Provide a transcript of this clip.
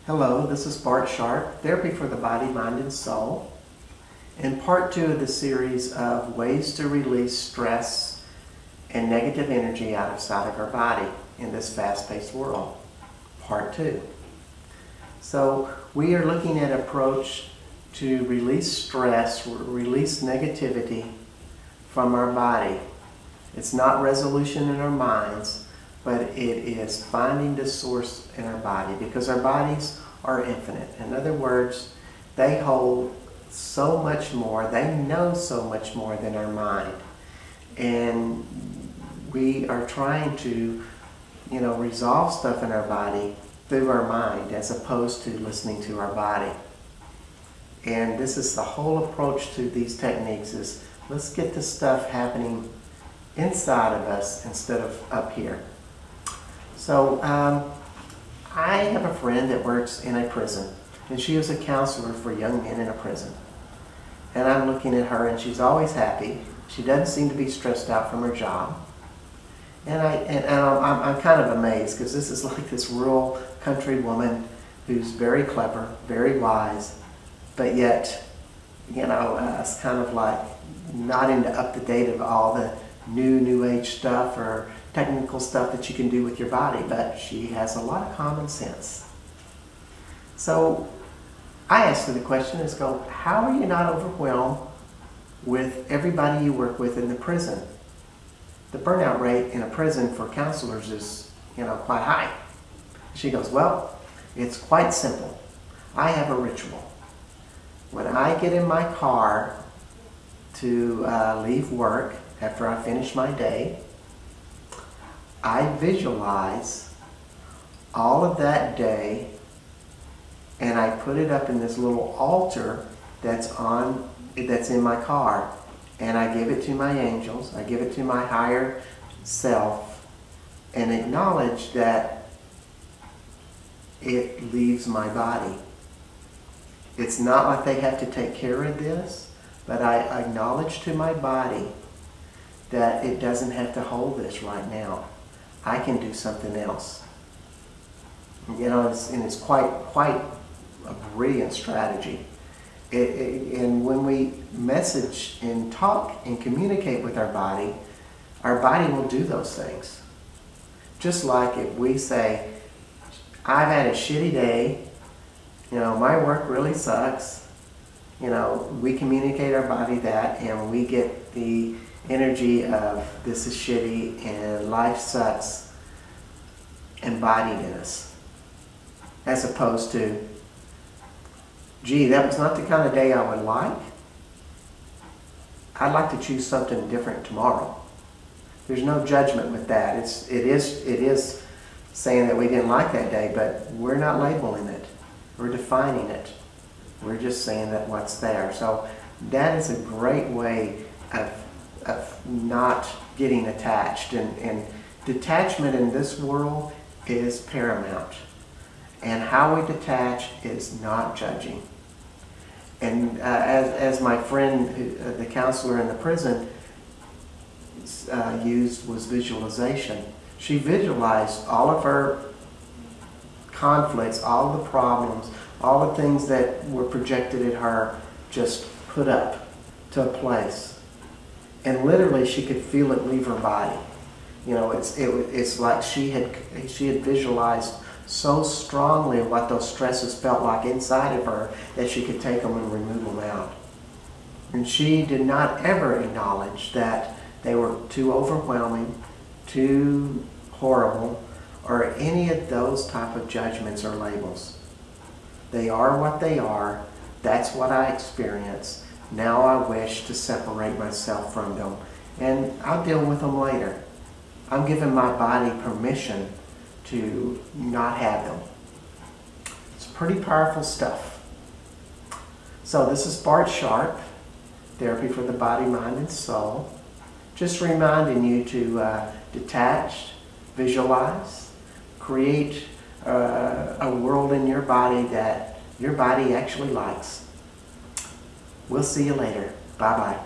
Hello, this is Bart Sharp, Therapy for the Body, Mind, and Soul. In part 2 of the series of ways to release stress and negative energy outside of our body in this fast-paced world. Part 2. So we are looking at an approach to release stress, release negativity from our body. It's not resolution in our minds, but it is finding the source in our body, because our bodies are infinite. In other words, they hold so much more, they know so much more than our mind. And we are trying to, resolve stuff in our body through our mind as opposed to listening to our body. And this is the whole approach to these techniques, is let's get this stuff happening inside of us instead of up here. So I have a friend that works in a prison, and she is a counselor for young men in a prison. And I'm looking at her, and she's always happy. She doesn't seem to be stressed out from her job. And I'm kind of amazed, because this is like this rural country woman who's very clever, very wise, but yet, it's kind of like not into up to date of all the new age stuff or technical stuff that you can do with your body, but she has a lot of common sense. So I asked her the question, how are you not overwhelmed with everybody you work with in the prison? The burnout rate in a prison for counselors is, quite high. She goes, well, it's quite simple. I have a ritual. When I get in my car to leave work after I finish my day, I visualize all of that day, and I put it up in this little altar that's in my car, and I give it to my angels, I give it to my higher self, and acknowledge that it leaves my body. It's not like they have to take care of this, but I acknowledge to my body that it doesn't have to hold this right now. I can do something else. It's quite a brilliant strategy. And when we message and talk and communicate with our body will do those things. Just like if we say, I've had a shitty day, my work really sucks, we communicate our body that, and we get the energy of this is shitty and life sucks embodied in us, as opposed to, gee, that was not the kind of day I would like. I'd like to choose something different tomorrow. There's no judgment with that. It is saying that we didn't like that day, but we're not labeling it. We're defining it. We're just saying that what's there. So that is a great way of not getting attached. And detachment in this world is paramount. And how we detach is not judging. And as my friend, the counselor in the prison, used was visualization. She visualized all of her conflicts, all the problems, all the things that were projected at her, just put up to a place. And literally she could feel it leave her body. It's like she had visualized so strongly what those stresses felt like inside of her that she could take them and remove them out. And she did not ever acknowledge that they were too overwhelming, too horrible, or any of those type of judgments or labels. They are what they are. That's what I experience. Now I wish to separate myself from them, and I'll deal with them later. I'm giving my body permission to not have them. It's pretty powerful stuff. So this is Bart Sharp, Therapy for the Body, Mind, and Soul. Just reminding you to detach, visualize, create a world in your body that your body actually likes. We'll see you later. Bye-bye.